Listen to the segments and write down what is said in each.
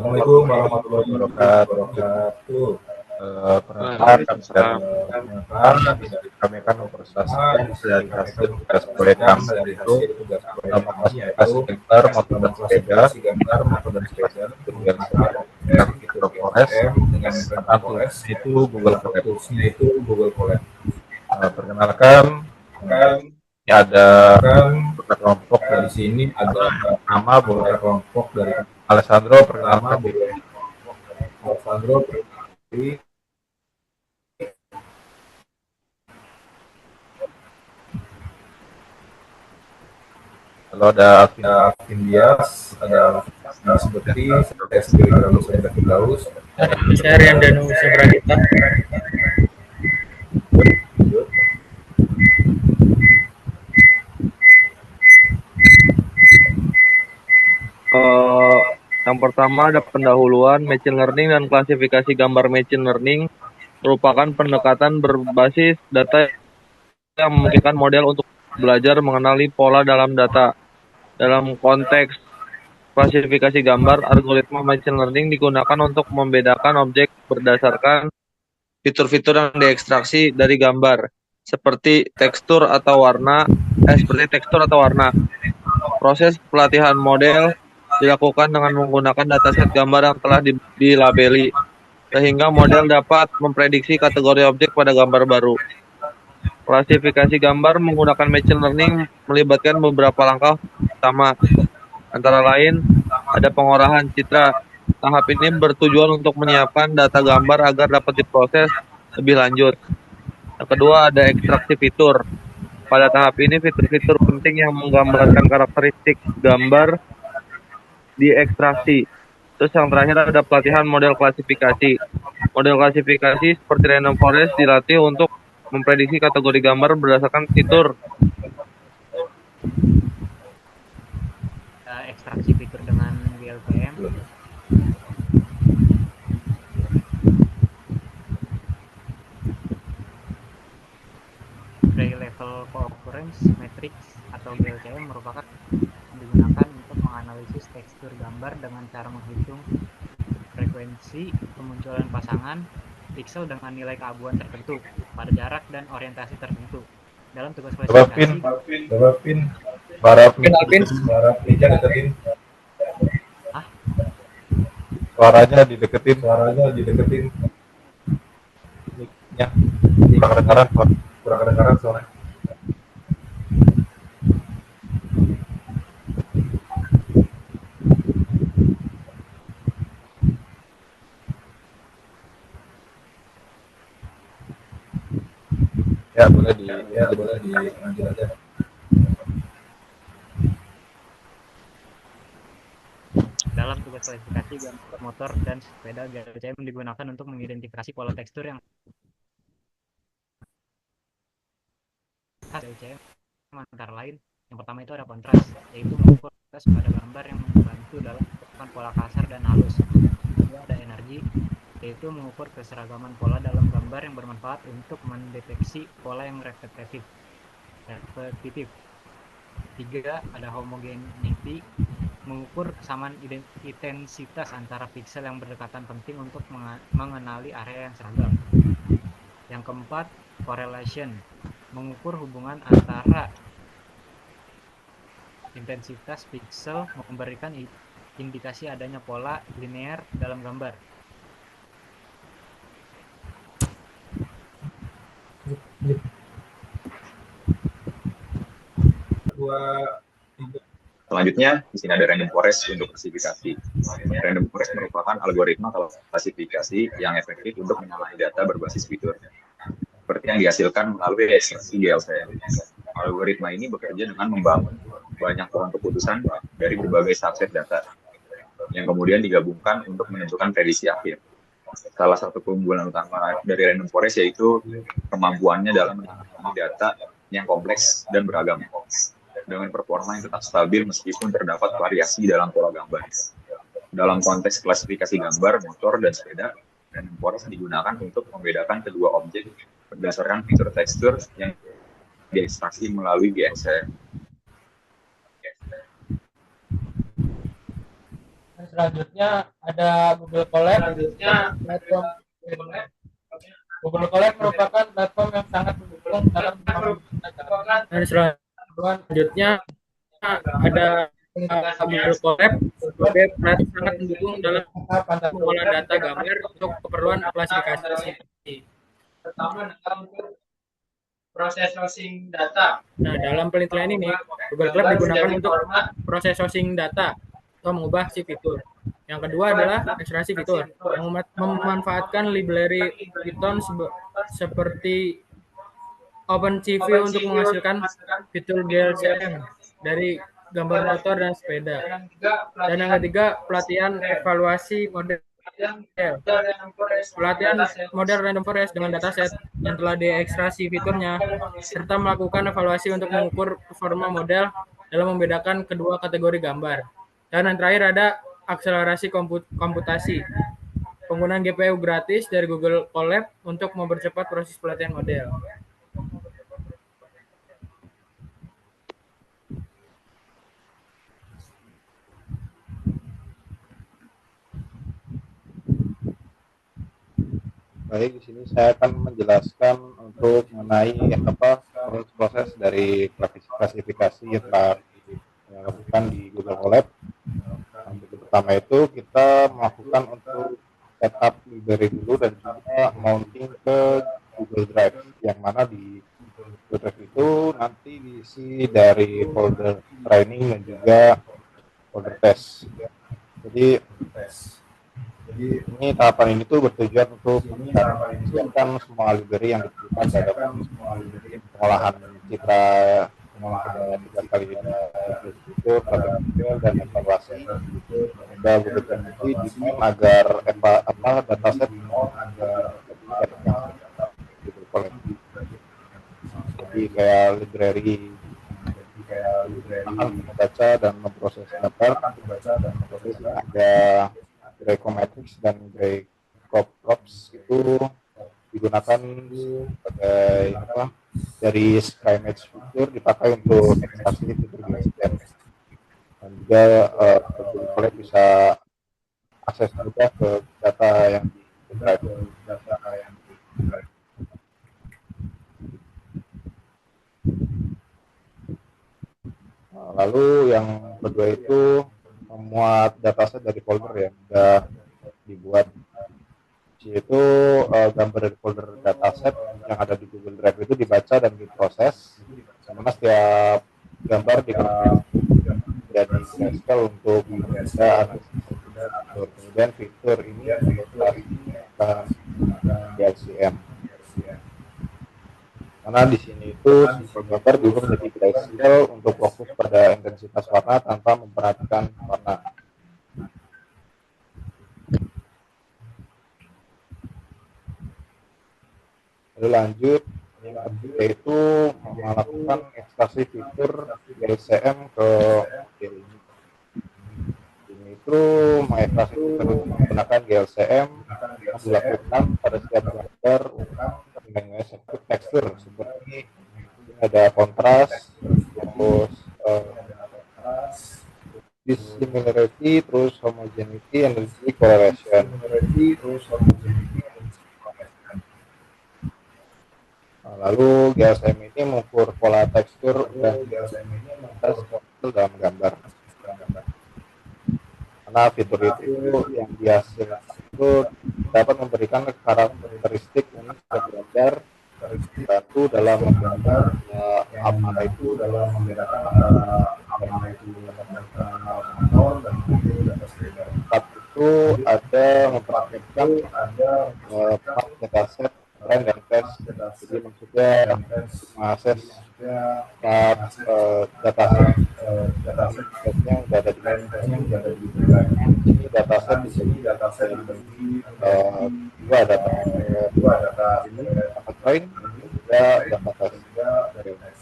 Assalamualaikum warahmatullahi wabarakatuh. Kami akan mempresentasikan dari hasil tugas proyek kami yaitu klasifikasi gambar motor dan sepeda dengan fitur Flores dengan toolsnya itu Google Colab. Perkenalkan, ini ada kelompok dari sini, ada nama boleh kelompok dari Alessandro, perkenalkan diri. Lalu ada Alvin Dias, ada seperti saya sendiri kalau saya David Daus, saya Rian Danu Sebragita. Yang pertama ada pendahuluan machine learning dan klasifikasi gambar. Machine learning merupakan pendekatan berbasis data yang memungkinkan model untuk belajar mengenali pola dalam data. Dalam konteks klasifikasi gambar, algoritma machine learning digunakan untuk membedakan objek berdasarkan fitur-fitur yang diekstraksi dari gambar, seperti tekstur atau warna. Proses pelatihan model dilakukan dengan menggunakan dataset gambar yang telah dilabeli, sehingga model dapat memprediksi kategori objek pada gambar baru. Klasifikasi gambar menggunakan machine learning melibatkan beberapa langkah utama, antara lain ada pengolahan citra. Tahap ini bertujuan untuk menyiapkan data gambar agar dapat diproses lebih lanjut. Yang kedua ada ekstraksi fitur. Pada tahap ini fitur-fitur penting yang menggambarkan karakteristik gambar diekstraksi. Terus yang terakhir ada pelatihan model klasifikasi. Model klasifikasi seperti Random Forest dilatih untuk memprediksi kategori gambar berdasarkan fitur. Ekstraksi fitur dengan GLPM. Gray Level Cooccurrence Matrix atau GLCM merupakan digunakan untuk menganalisis tekstur gambar dengan cara menghitung frekuensi kemunculan pasangan piksel dengan nilai keabuan tertentu pada jarak dan orientasi tertentu. Dalam tugas klasifikasi, suaranya dideketin. Ya, kurang kedengaran suaranya. Ya, boleh dilanjut aja. Dalam tugas klasifikasi gambar motor dan sepeda, GLCM digunakan untuk mengidentifikasi pola tekstur yang GLCM antara lain. Yang pertama itu ada kontras, yaitu mengukur kontras pada gambar yang membantu dalam menentukan pola kasar dan halus. Kedua ada energi, yaitu mengukur keseragaman pola dalam gambar yang bermanfaat untuk mendeteksi pola yang repetitif. Tiga ada homogeneity, mengukur kesamaan intensitas antara piksel yang berdekatan penting untuk mengenali area yang seragam. Yang keempat, correlation, mengukur hubungan antara intensitas piksel memberikan indikasi adanya pola linear dalam gambar. Selanjutnya, di sini ada Random Forest untuk klasifikasi. Random Forest merupakan algoritma klasifikasi yang efektif untuk mengenali data berbasis fitur, seperti yang dihasilkan melalui ekstraksi GLCM. Algoritma ini bekerja dengan membangun banyak pohon keputusan dari berbagai subset data, yang kemudian digabungkan untuk menentukan prediksi akhir. Salah satu keunggulan utama dari Random Forest yaitu kemampuannya dalam menangani data yang kompleks dan beragam, dengan performa yang tetap stabil meskipun terdapat variasi dalam pola gambar. Dalam konteks klasifikasi gambar, motor, dan sepeda, Random Forest digunakan untuk membedakan kedua objek berdasarkan fitur tekstur yang diekstraksi melalui GLCM. Selanjutnya ada Google Colab. Platform Google Colab merupakan platform yang sangat mendukung dalam menggunakan. Dan selanjutnya ada Google Colab sebagai platform sangat mendukung dalam pengolahan data gambar untuk keperluan klasifikasi. Pertama untuk proses sourcing data. Nah, dalam penelitian ini Google Colab digunakan untuk proses sourcing data atau mengubah si fitur. Yang kedua adalah ekstraksi fitur yang memanfaatkan library Python seperti OpenCV untuk menghasilkan fitur GLCM dari gambar motor dan sepeda. Dan yang ketiga, pelatihan evaluasi model. Pelatihan model random forest dengan dataset yang telah diekstraksi fiturnya, serta melakukan evaluasi untuk mengukur performa model dalam membedakan kedua kategori gambar. Dan yang terakhir ada akselerasi komputasi. Penggunaan GPU gratis dari Google Colab untuk mempercepat proses pelatihan model. Baik, di sini saya akan menjelaskan untuk mengenai proses dari klasifikasi yang telah dilakukan di Google Colab. Yang pertama itu kita melakukan untuk setup library dulu dan juga mounting ke Google Drive, yang mana di Google Drive itu nanti diisi dari folder training dan juga folder test. Jadi ini tahapan ini tuh bertujuan untuk menyiapkan semua library yang dibutuhkan dalam pengolahan citra kali ini, itu dan evaluasi dan beberapa nanti desain agar dataset jadi kayak library membaca dan memproses gambar, ada Gracometrics dan Gracrops itu digunakan sebagai dari SkyMatch fitur dipakai untuk ekstraksi fitur GLCM, dan juga Google bisa akses mudah ke data yang di drive. Lalu yang kedua itu memuat dataset dari folder yang sudah dibuat. Yaitu gambar dari folder dataset yang ada di Google Drive itu dibaca dan diproses, karena setiap gambar jadi grayscale untuk membaca analisis. Kemudian fitur ini menggunakan GLCM. Karena di sini itu gambar juga menjadi grayscale untuk fokus pada intensitas warna tanpa memperhatikan warna. Lalu lanjut, yaitu melakukan ekstraksi fitur GLCM ke model ini. Ini itu mengekstraksi fitur menggunakan GLCM yang dilakukan pada setiap gambar dengan tekstur seperti ada kontras, terus dissimilarity, terus homogeneity, energy correlation. Lalu GLCM ini mengukur pola tekstur dan dalam gambar. Karena fitur itu yang dihasilkan itu dapat memberikan karakteristik unik pada gambar, bantu dalam menggambar apa itu dalam membedakan antara itu dan itu ada memperhatikan ada dataset trend dan test. Jadi maksudnya mengakses datasetnya sudah ada di ini dataset di sini dataset dua data ini data train juga data test.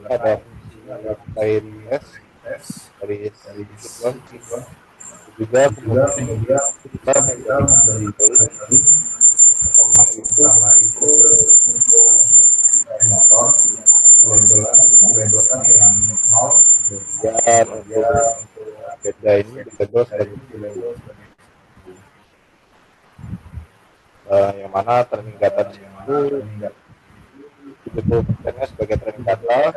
Ada fungsinya ada train test dari juga kemudian kita memberi sama itu untuk motor dilabelkan dengan nol, kemudian untuk Sekda ini disebut sebagai yang mana training data di situ 70%-nya sebagai training data,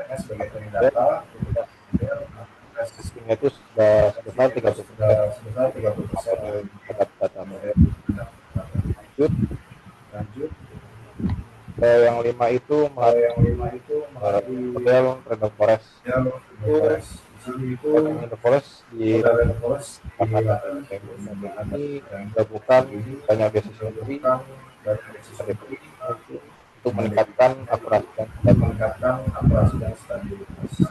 sistemnya itu sudah sebesar 30% data. Lanjut, yang 5 itu model random forest. Random forest di ini gabungkan banyak beasiswa untuk meningkatkan akurasi dan stabilitas.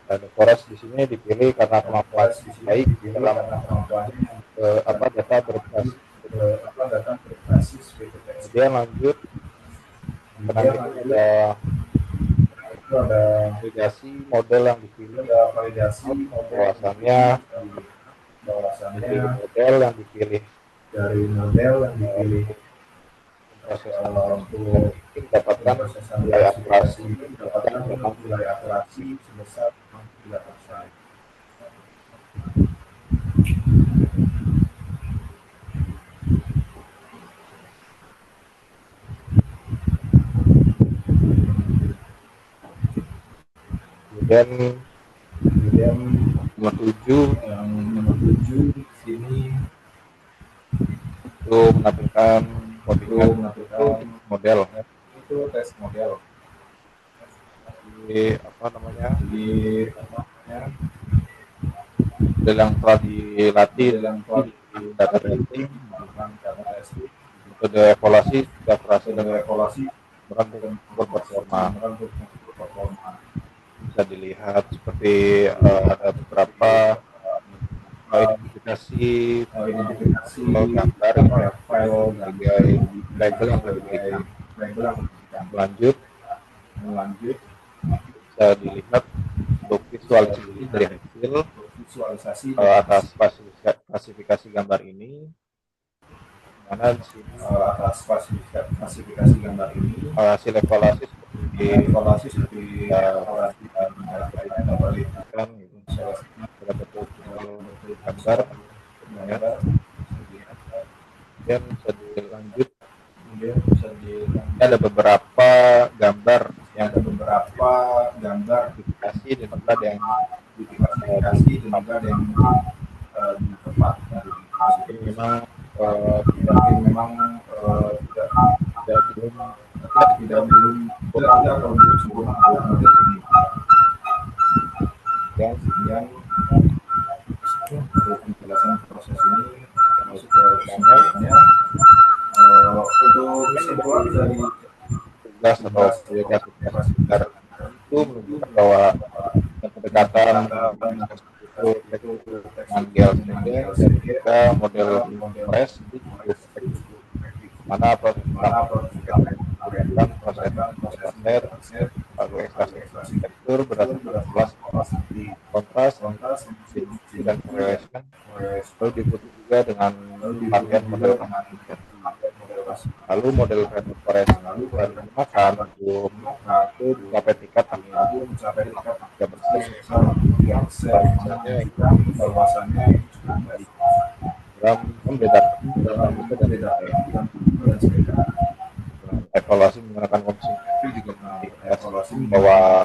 Random forest di sini dipilih karena kemampuan baik dalam data berbasis. Kemudian lanjut, ada validasi model yang dipilih, bahwasannya dari model yang dipilih proses untuk mendapatkan nilai akurasi sebesar 3%. Kemudian nomor 7 sini itu menampilkan model itu tes model di yang telah dilatih di data testing, metode evaluasi berperforma. Bisa dilihat seperti ada beberapa identifikasi gambar, file sebagai label yang berbeda. Lanjut bisa dilihat untuk visualisasi dari hasil atas klasifikasi gambar ini, mana di sini atas klasifikasi gambar ini hasil evaluasi seperti kan pada betul gambar. Kemudian bisa dilanjut, ada beberapa gambar yang identifikasi dan ada yang tepat. Memang tidak belum sempurna model ini. Dan kemudian penjelasan proses ini masuk ke dalamnya untuk kesimpulan dari tugas atau proyek sekitar itu menunjukkan bahwa pendekatan itu dengan GL ketika model proses itu cukup efektif, mana proses lalu ekstraksi tekstur berdasarkan kelas di kontras dan correlation, lalu diikuti juga dengan latihan model. Lalu model random forest digunakan untuk mencapai tingkat evaluasinya dalam evaluasi menggunakan konsumsi juga evaluasi bahwa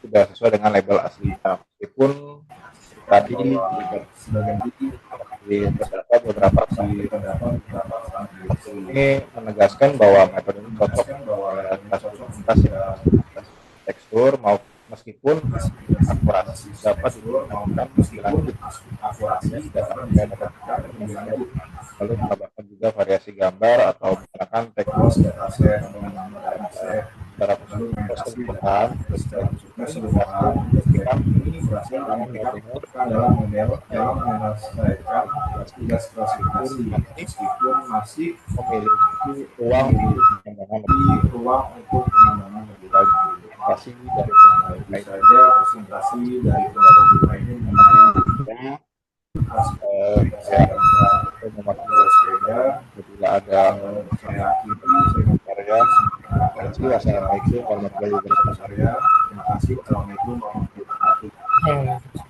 sudah sesuai dengan label asli. Meskipun tadi sebagian terdapat beberapa ini menegaskan bahwa metode ini cocok tekstur mau meskipun akurasi dapat dilakukan lalu menambahkan juga variasi gambar atau menggunakan teknik secara keseluruhan dalam model yang menyelesaikan tugas klasifikasi meskipun masih memiliki ruang untuk pengembangan lebih lanjut. Presentasi dari produk lainnya mengenai sepeda bila ada saya karya. Assalamualaikum warahmatullahi wabarakatuh. Terima kasih. Assalamualaikum warahmatullahi wabarakatuh.